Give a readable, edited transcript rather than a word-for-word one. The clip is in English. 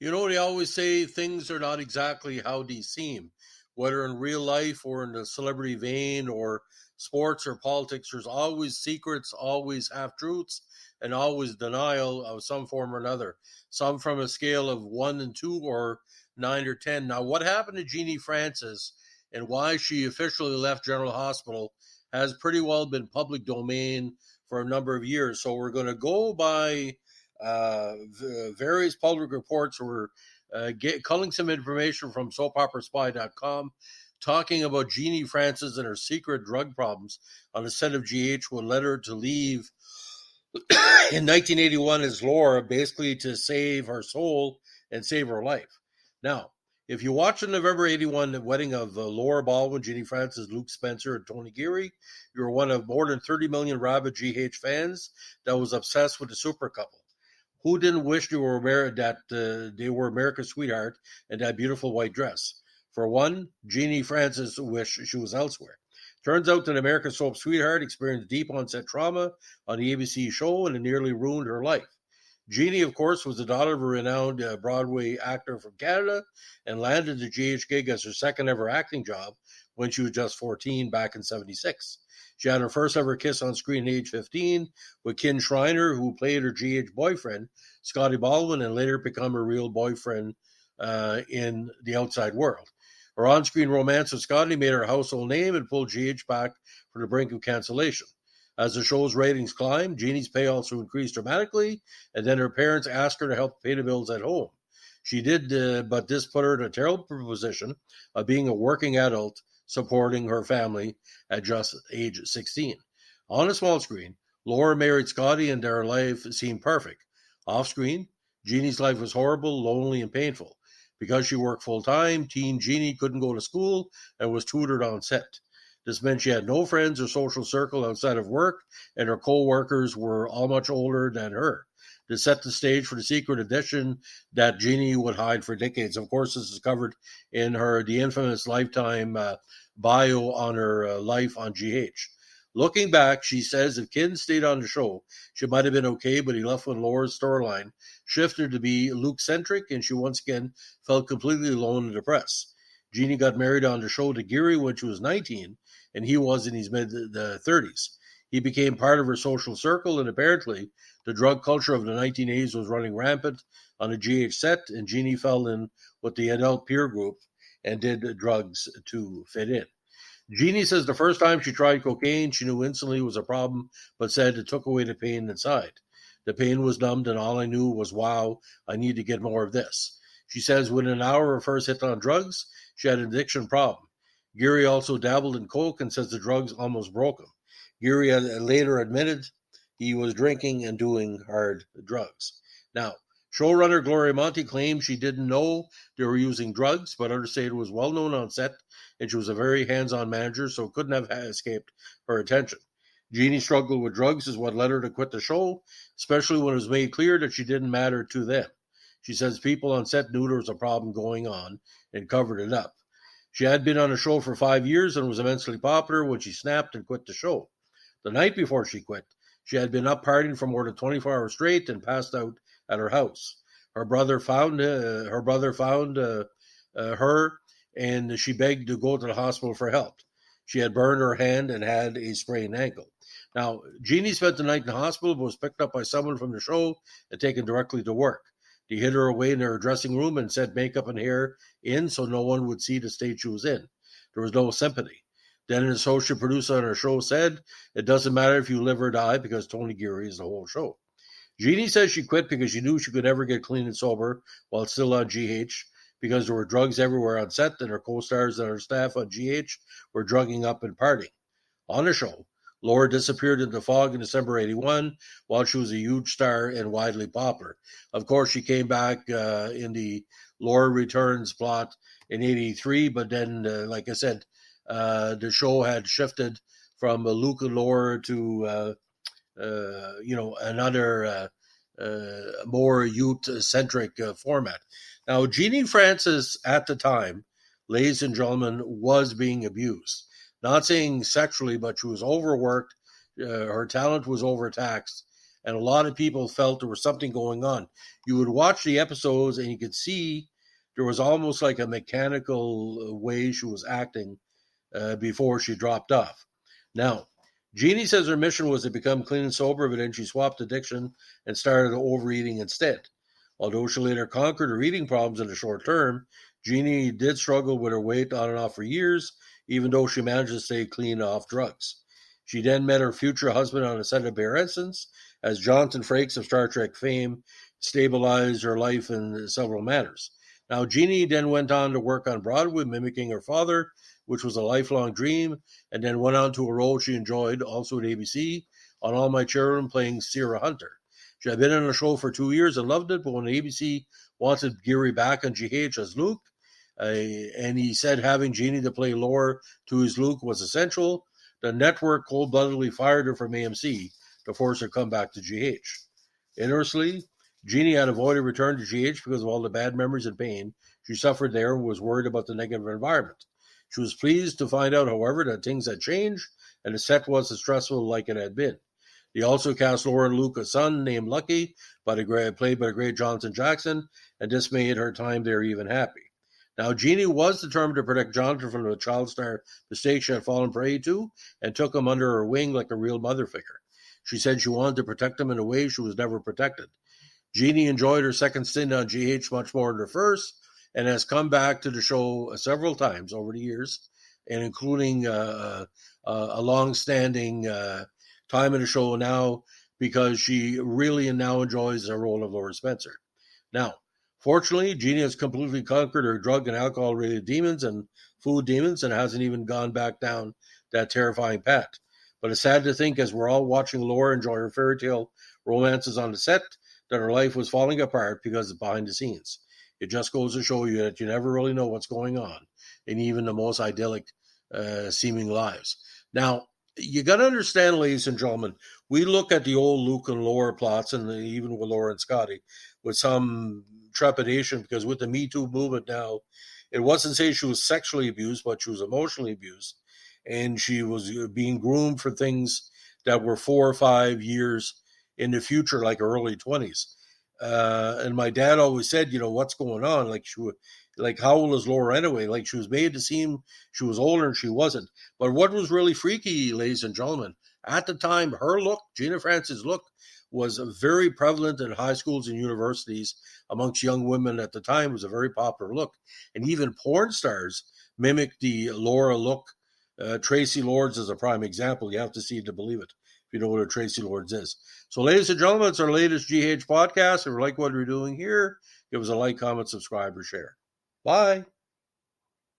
They always say things are not exactly how they seem, whether in real life or in the celebrity vein or sports or politics. There's always secrets, always half truths, and always denial of some form or another. Some from a scale of 1 and 2 or 9 or 10. Now, what happened to Jeannie Francis and why she officially left General Hospital has pretty well been public domain for a number of years. So we're going to go by various public reports. We're culling some information from soapoperaspy.com talking about Jeannie Francis and her secret drug problems on a set of GH what led her to leave in 1981 as Laura, basically to save her soul and save her life. Now, if you watch the November 81 wedding of Laura Baldwin, Jeannie Francis, Luke Spencer, and Tony Geary, you're one of more than 30 million rabid GH fans that was obsessed with the super couple. Who didn't wish they were America's sweetheart in that beautiful white dress? For one, Jeannie Francis wished she was elsewhere. Turns out that America's soap sweetheart experienced deep onset trauma on the ABC show and it nearly ruined her life. Genie, of course, was the daughter of a renowned Broadway actor from Canada and landed the GH gig as her second ever acting job when she was just 14 back in 76. She had her first ever kiss on screen at age 15 with Ken Schreiner, who played her GH boyfriend, Scotty Baldwin, and later become her real boyfriend in the outside world. Her on-screen romance with Scotty made her a household name and pulled GH back from the brink of cancellation. As the show's ratings climbed, Jeannie's pay also increased dramatically, and then her parents asked her to help pay the bills at home. She did, but this put her in a terrible position of being a working adult supporting her family at just age 16. On a small screen, Laura married Scotty and their life seemed perfect. Off screen, Jeannie's life was horrible, lonely, and painful. Because she worked full-time, teen Jeannie couldn't go to school and was tutored on set. This meant she had no friends or social circle outside of work, and her co-workers were all much older than her. To set the stage for the secret edition that Genie would hide for decades. Of course, this is covered in the infamous Lifetime bio on her life on GH. Looking back, she says if Ken stayed on the show, she might have been okay, but he left when Laura's storyline shifted to be Luke-centric, and she once again felt completely alone and depressed. Genie got married on the show to Geary when she was 19, and he was in his mid-30s. He became part of her social circle, and apparently the drug culture of the 1980s was running rampant on a GH set, and Genie fell in with the adult peer group and did drugs to fit in. Genie says the first time she tried cocaine, she knew instantly it was a problem, but said it took away the pain inside. The pain was numbed, and all I knew was, wow, I need to get more of this. She says within an hour of her first hit on drugs, she had an addiction problem. Geary also dabbled in coke and says the drugs almost broke him. Geary later admitted he was drinking and doing hard drugs. Now, showrunner Gloria Monty claimed she didn't know they were using drugs, but understated was well known on set, and she was a very hands-on manager, so couldn't have escaped her attention. Genie struggled with drugs is what led her to quit the show, especially when it was made clear that she didn't matter to them. She says people on set knew there was a problem going on and covered it up. She had been on a show for 5 years and was immensely popular when she snapped and quit the show. The night before she quit, she had been up partying for more than 24 hours straight and passed out at her house. Her brother found her, and she begged to go to the hospital for help. She had burned her hand and had a sprained ankle. Now, Jeannie spent the night in the hospital, but was picked up by someone from the show and taken directly to work. They hid her away in her dressing room and set makeup and hair in so no one would see the state she was in. There was no sympathy. Then an associate producer on her show said, it doesn't matter if you live or die because Tony Geary is the whole show. Jeannie says she quit because she knew she could never get clean and sober while still on GH because there were drugs everywhere on set and her co-stars and her staff on GH were drugging up and partying. On the show, Laura disappeared into fog in December 81 while she was a huge star and widely popular. Of course, she came back in the Laura Returns plot in 83, but then, like I said, the show had shifted from Luke and Laura to, another more youth-centric format. Now, Jeannie Francis at the time, ladies and gentlemen, was being abused. Not saying sexually, but she was overworked. Her talent was overtaxed. and a lot of people felt there was something going on. You would watch the episodes and you could see there was almost like a mechanical way she was acting before she dropped off. Now, Genie says her mission was to become clean and sober, but then she swapped addiction and started overeating instead. Although she later conquered her eating problems in the short term, Genie did struggle with her weight on and off for years, even though she managed to stay clean off drugs. She then met her future husband on a set of Bare Ensigns, as Jonathan Frakes of Star Trek fame stabilized her life in several manners. Now, Genie then went on to work on Broadway, mimicking her father, which was a lifelong dream, and then went on to a role she enjoyed, also at ABC, on All My Children, playing Sierra Hunter. She had been on the show for 2 years and loved it, but when ABC wanted Geary back on GH as Luke, and he said having Genie to play Laura to his Luke was essential, the network cold-bloodedly fired her from AMC to force her to come back to GH. Interestingly, Genie had avoided return to GH because of all the bad memories and pain she suffered there and was worried about the negative environment. She was pleased to find out, however, that things had changed and the set wasn't stressful like it had been. They also cast Laura and Luke a son named Lucky, played by the great Jonathan Jackson, and this made her time there even happy. Now, Genie was determined to protect Jonathan from the child star mistake she had fallen prey to and took him under her wing like a real mother figure. She said she wanted to protect him in a way she was never protected. Genie enjoyed her second stint on GH much more than her first and has come back to the show several times over the years, and including a long-standing time in the show now because she really now enjoys the role of Laura Spencer. Now, fortunately, Genie has completely conquered her drug and alcohol-related demons and food demons and hasn't even gone back down that terrifying path. But it's sad to think, as we're all watching Laura enjoy her fairy tale romances on the set, that her life was falling apart because of behind the scenes. It just goes to show you that you never really know what's going on in even the most idyllic seeming lives. Now, you got to understand, ladies and gentlemen, we look at the old Luke and Laura plots, and even with Laura and Scotty, with some trepidation, because with the Me Too movement now, it wasn't say she was sexually abused, but she was emotionally abused, and she was being groomed for things that were 4 or 5 years in the future, like early 20s. And my dad always said, what's going on? Like how old is Laura anyway? Like, she was made to seem she was older and she wasn't. But what was really freaky, ladies and gentlemen, at the time, her look, Gina Francis' look, was very prevalent in high schools and universities amongst young women at the time. It was a very popular look. And even porn stars mimicked the Laura look. Tracy Lords is a prime example. You have to see it to believe it, if you know what a Tracy Lords is. So, ladies and gentlemen, it's our latest GH podcast. If you like what we're doing here, give us a like, comment, subscribe, or share. Bye.